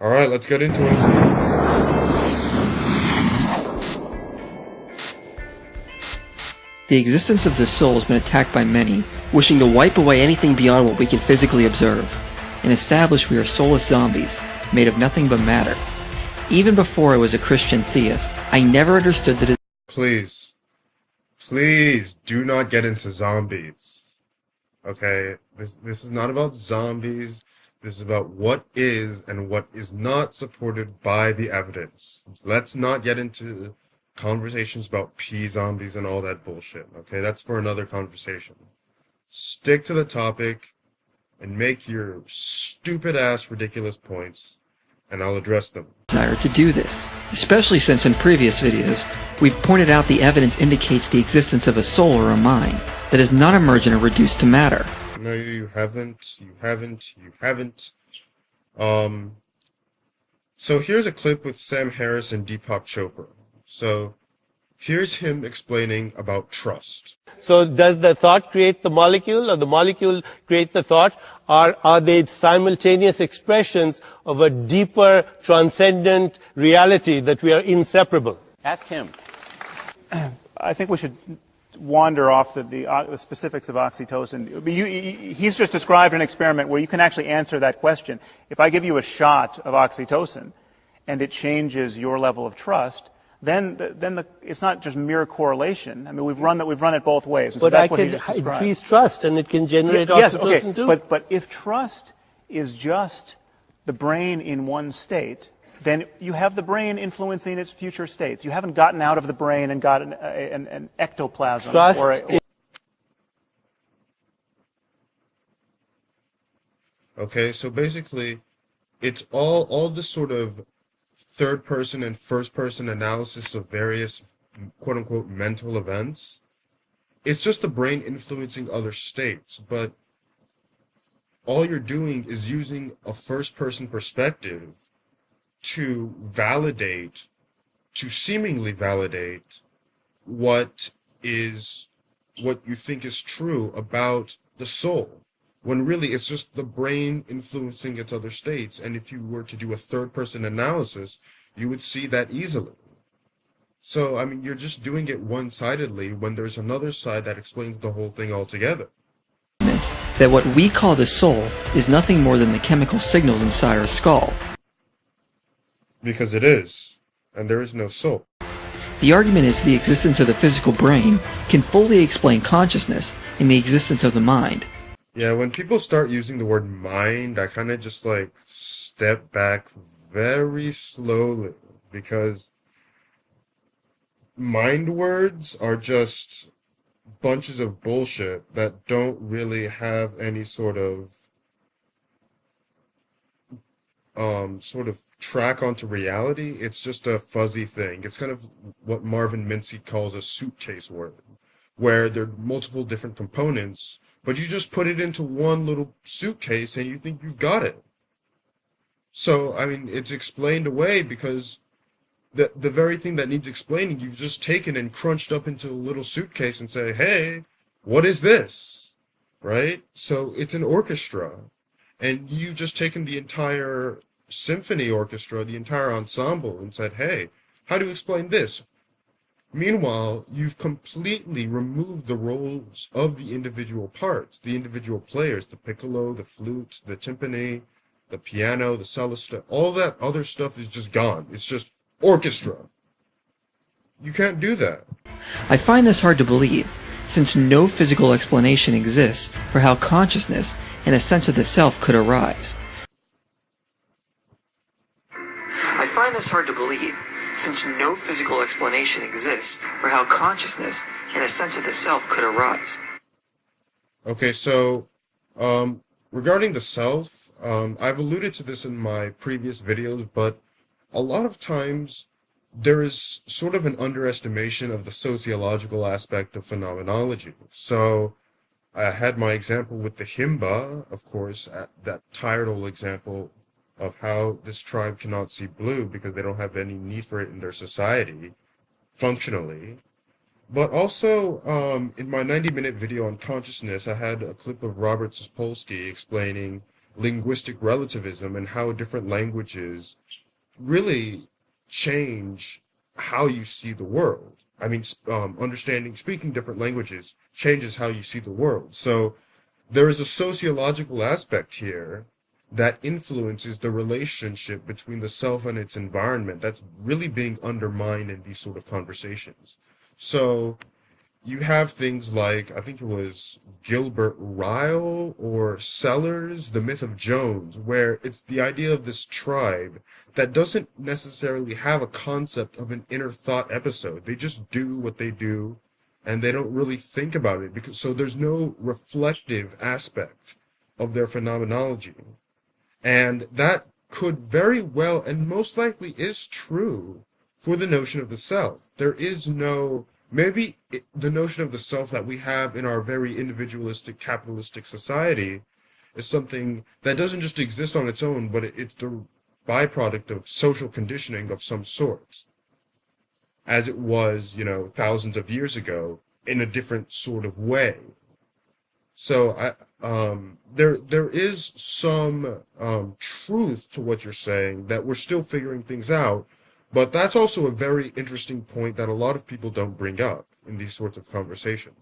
Alright, let's get into it. The existence of the soul has been attacked by many, wishing to wipe away anything beyond what we can physically observe, and establish we are soulless zombies, made of nothing but matter. Even before I was a Christian theist, I never understood that Please do not get into zombies. Okay? This is not about zombies. This is about what is and what is not supported by the evidence. Let's not get into conversations about zombies and all that bullshit. Okay? That's for another conversation. Stick to the topic and make your stupid ass ridiculous points, and I'll address them. desire to do this, especially since in previous videos, we've pointed out the evidence indicates the existence of a soul or a mind that is not emergent or reduced to matter. No, you haven't. So here's a clip with Sam Harris and Deepak Chopra. So here's him explaining about trust. So does the thought create the molecule, or the molecule create the thought? Or are they simultaneous expressions of a deeper, transcendent reality that we are inseparable? Ask him. I think we should wander off the specifics of oxytocin. He's just described an experiment where you can actually answer that question. If I give you a shot of oxytocin and it changes your level of trust, then it's not just mere correlation. I mean, we've run it both ways. And so But that's I what he can just described. increase trust, and it can generate Yes, oxytocin okay. too. But if trust is just the brain in one state, then you have the brain influencing its future states. You haven't gotten out of the brain and got an ectoplasm. Trust Okay, so basically, it's all this sort of third-person and first-person analysis of various quote-unquote mental events. It's just the brain influencing other states, but all you're doing is using a first-person perspective to seemingly validate what you think is true about the soul, when really it's just the brain influencing its other states. And if you were to do a third-person analysis, you would see that easily. So, I mean, you're just doing it one-sidedly when there's another side that explains the whole thing altogether. That what we call the soul is nothing more than the chemical signals inside our skull. Because it is, and there is no soul. The argument is the existence of the physical brain can fully explain consciousness and the existence of the mind. Yeah, when people start using the word mind, I kind of just step back very slowly, because mind words are just bunches of bullshit that don't really have any sort of track onto reality. It's just a fuzzy thing. It's kind of what Marvin Minsky calls a suitcase word, where there are multiple different components, but you just put it into one little suitcase and you think you've got it. So, I mean, it's explained away because the very thing that needs explaining, you've just taken and crunched up into a little suitcase and say, hey, what is this? Right? So it's an orchestra. And you've just taken the entire symphony orchestra, the entire ensemble, and said, hey, how do you explain this? Meanwhile, you've completely removed the roles of the individual parts, the individual players, the piccolo, the flute, the timpani, the piano, the cellist. All that other stuff is just gone. It's just orchestra. You can't do that. I find this hard to believe, since no physical explanation exists for how consciousness and a sense of the self could arise. I find this hard to believe, since no physical explanation exists for how consciousness and a sense of the self could arise. Okay, so regarding the self, I've alluded to this in my previous videos, but a lot of times there is sort of an underestimation of the sociological aspect of phenomenology. So I had my example with the Himba, of course, that tired old example of how this tribe cannot see blue because they don't have any need for it in their society, functionally. But also, in my 90-minute video on consciousness, I had a clip of Robert Sapolsky explaining linguistic relativism and how different languages really change how you see the world. I mean, speaking different languages changes how you see the world. So there is a sociological aspect here that influences the relationship between the self and its environment that's really being undermined in these sort of conversations. So you have things like, I think it was Gilbert Ryle or Sellers, The Myth of Jones, where it's the idea of this tribe that doesn't necessarily have a concept of an inner thought episode. They just do what they do, and they don't really think about it, because so there's no reflective aspect of their phenomenology. And that could very well, and most likely is true, for the notion of the self. There is no, the notion of the self that we have in our very individualistic, capitalistic society is something that doesn't just exist on its own, but it's the byproduct of social conditioning of some sort, as it was, thousands of years ago, in a different sort of way. So there is some truth to what you're saying, that we're still figuring things out, but that's also a very interesting point that a lot of people don't bring up in these sorts of conversations.